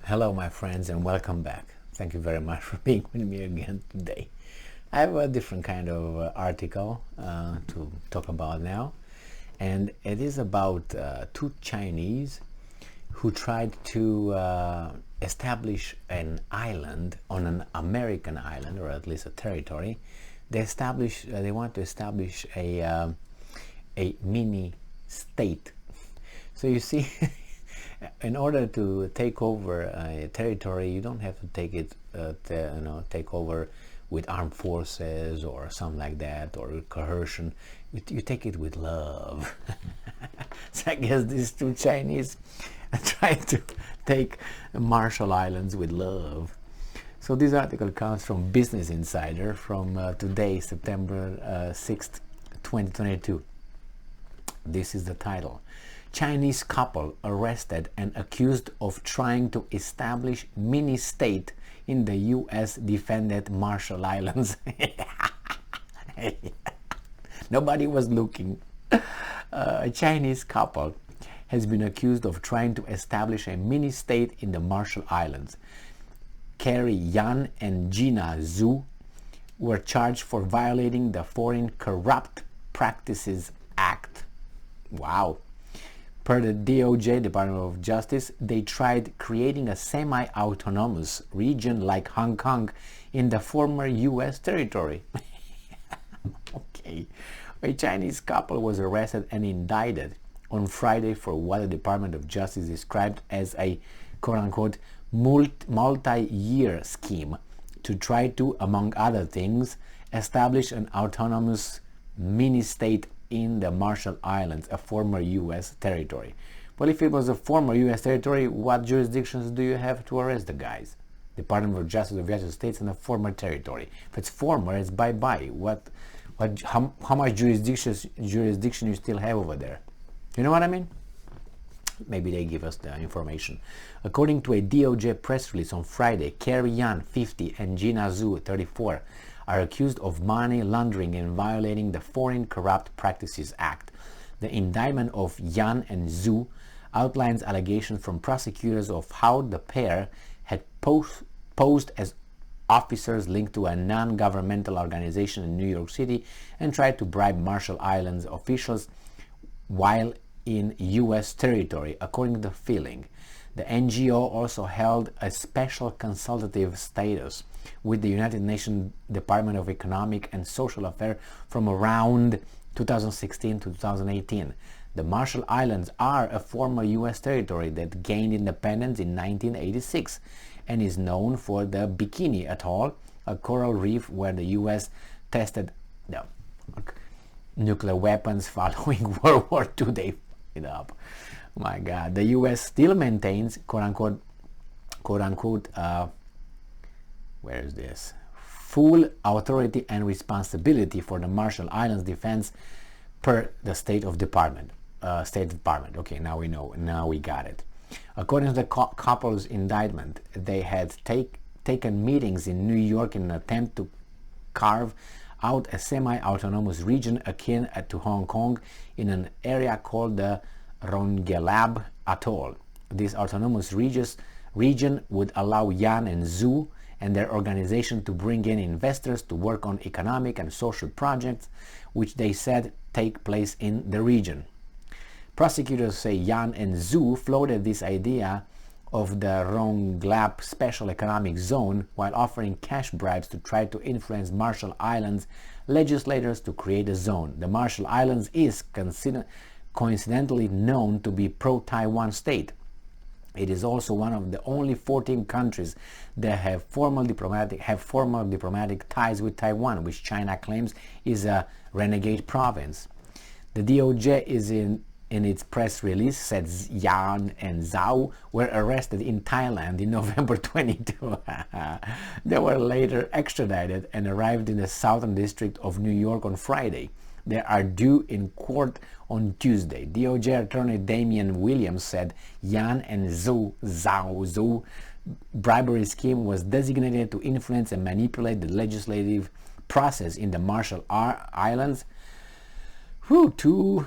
Hello, my friends, and welcome back. Thank you very much for being with me again today. I have a different kind of article to talk about now, and it is about two Chinese who tried to establish an island on an American island, or at least a territory. They want to establish a mini state. So you see, in order to take over a territory, you don't have to take over with armed forces or something like that, or coercion. You take it with love. So I guess these two Chinese tried to take Marshall Islands with love. So this article comes from Business Insider from today, September 6th, 2022. This is the title. Chinese couple arrested and accused of trying to establish mini state in the U.S. defended Marshall Islands. Nobody was looking. A Chinese couple has been accused of trying to establish a mini state in the Marshall Islands. Carrie Yan and Gina Zhu were charged for violating the Foreign Corrupt Practices Act. Wow. Per the DOJ, Department of Justice, they tried creating a semi-autonomous region like Hong Kong in the former U.S. territory. Okay. A Chinese couple was arrested and indicted on Friday for what the Department of Justice described as a quote-unquote multi-year scheme to try to, among other things, establish an autonomous mini-state in the Marshall Islands, a former U.S. territory. Well, if it was a former U.S. territory, what jurisdictions do you have to arrest the guys? Department of Justice of the United States and a former territory. If it's former, it's bye-bye. How much jurisdiction you still have over there? You know what I mean? Maybe they give us the information. According to a DOJ press release on Friday, Carrie Yan, 50, and Gina Zhu, 34, are accused of money laundering and violating the Foreign Corrupt Practices Act. The indictment of Yan and Zhu outlines allegations from prosecutors of how the pair had posed as officers linked to a non-governmental organization in New York City and tried to bribe Marshall Islands officials while in U.S. territory, according to the filing. The NGO also held a special consultative status with the United Nations Department of Economic and Social Affairs from around 2016 to 2018. The Marshall Islands are a former U.S. territory that gained independence in 1986 and is known for the Bikini Atoll, a coral reef where the U.S. tested nuclear weapons following World War II. They f***ed it up. My God, the U.S. still maintains, quote unquote, where is this? Full authority and responsibility for the Marshall Islands defense per the State Department. Okay, now we know. Now we got it. According to the couple's indictment, they had taken meetings in New York in an attempt to carve out a semi-autonomous region akin to Hong Kong in an area called the Rongelap Atoll. This autonomous region would allow Yan and Zhu and their organization to bring in investors to work on economic and social projects which they said take place in the region. Prosecutors say Yan and Zhu floated this idea of the Rongelap Special Economic Zone while offering cash bribes to try to influence Marshall Islands legislators to create a zone. The Marshall Islands is coincidentally known to be pro-Taiwan state. It is also one of the only 14 countries that have formal diplomatic ties with Taiwan, which China claims is a renegade province. The DOJ is in its press release said Yan and Zhao were arrested in Thailand in November 22. They were later extradited and arrived in the Southern District of New York on Friday. They are due in court on Tuesday. DOJ Attorney Damian Williams said Yan and Zhao bribery scheme was designated to influence and manipulate the legislative process in the Marshall Islands to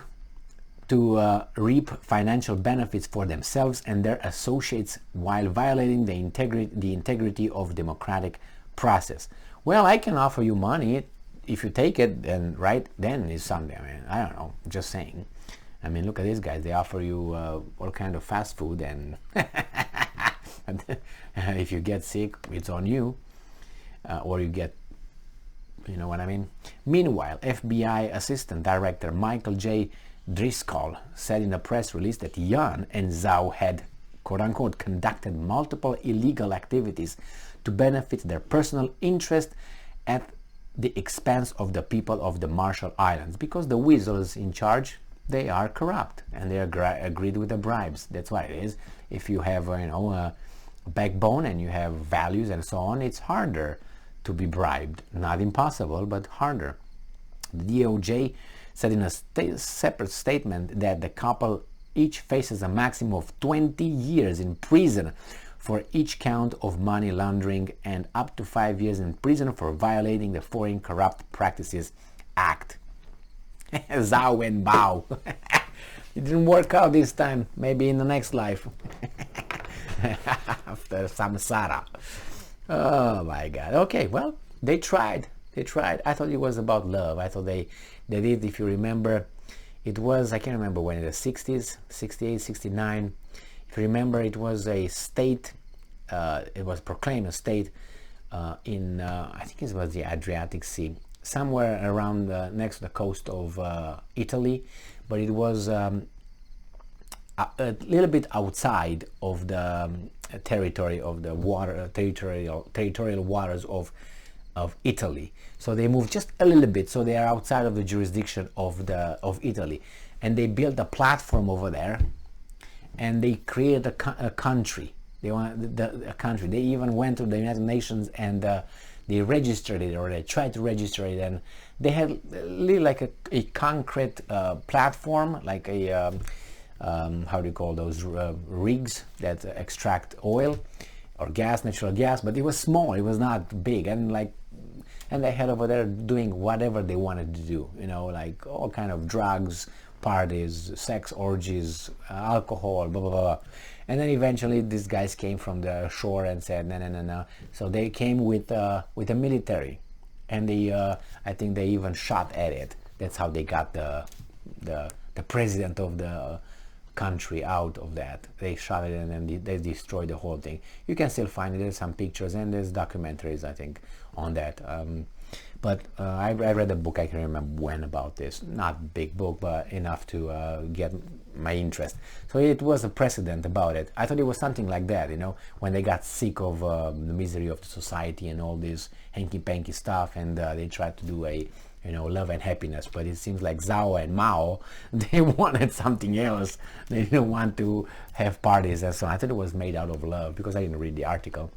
to reap financial benefits for themselves and their associates while violating the integrity of democratic process. Well, I can offer you money if you take it, then right then is something. I mean, I don't know, just saying. I mean, look at these guys. They offer you all kind of fast food, and if you get sick, it's on you, or you get, you know what I mean. Meanwhile, FBI Assistant Director Michael J. Driscoll said in a press release that Yan and Zhao had, quote-unquote, conducted multiple illegal activities to benefit their personal interest at the expense of the people of the Marshall Islands, because the weasels in charge, they are corrupt and they agreed with the bribes. That's what it is. If you have a backbone and you have values and so on, it's harder to be bribed. Not impossible, but harder. The DOJ said in a separate statement that the couple each faces a maximum of 20 years in prison for each count of money laundering and up to 5 years in prison for violating the Foreign Corrupt Practices Act. Zhao and Bao. It didn't work out this time. Maybe in the next life. After samsara. Oh my God. Okay, well, they tried. They tried. I thought it was about love. I thought they did, if you remember, it was, I can't remember when, in the 60s, 68, 69. If you remember, it was a state, it was proclaimed a state in, I think it was the Adriatic Sea, somewhere around next to the coast of Italy, but it was a little bit outside of the territory of the water, territorial waters of Italy. So they moved just a little bit, so they are outside of the jurisdiction of Italy, and they built a platform over there, and they created a country. They wanted a country. They even went to the United Nations and they registered it, or they tried to register it, and they had really like a concrete platform, like a how do you call those rigs that extract oil or gas, natural gas, but it was small, it was not big, and they had over there doing whatever they wanted to do, like all kind of drugs, parties, sex orgies, alcohol, blah blah blah. And then eventually these guys came from the shore and said no. So they came with a military, and I think they even shot at it. That's how they got the president of the country out of that. They shot it and then they destroyed the whole thing. You can still find it. There's some pictures and there's documentaries, I think, on that. But I read a book, I can remember when, about this. Not a big book, but enough to get my interest. So it was a precedent about it. I thought it was something like that, when they got sick of the misery of the society and all this hanky-panky stuff, and they tried to do a love and happiness. But it seems like Zhao and Mao, they wanted something else. They didn't want to have parties and so on. I thought it was made out of love, because I didn't read the article.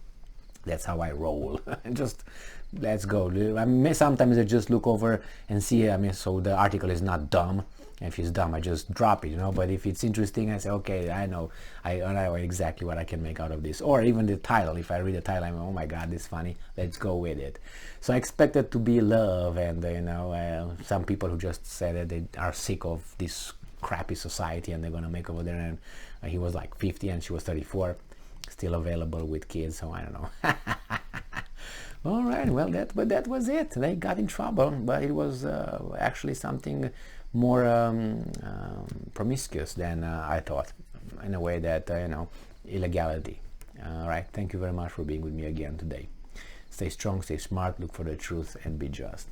That's how I roll. Just let's go. I mean, sometimes I just look over and see. I mean, so the article is not dumb. If it's dumb, I just drop it, But if it's interesting, I say, okay, I know exactly what I can make out of this. Or even the title. If I read the title, I'm, oh my God, this is funny. Let's go with it. So I expect it to be love, and some people who just said that they are sick of this crappy society and they're gonna make over there. And he was like 50 and she was 34. Still available with kids, so I don't know. All right, well, that was it. They got in trouble, but it was actually something more promiscuous than I thought, in a way that illegality. All right, thank you very much for being with me again today. Stay strong, stay smart, look for the truth, and be just.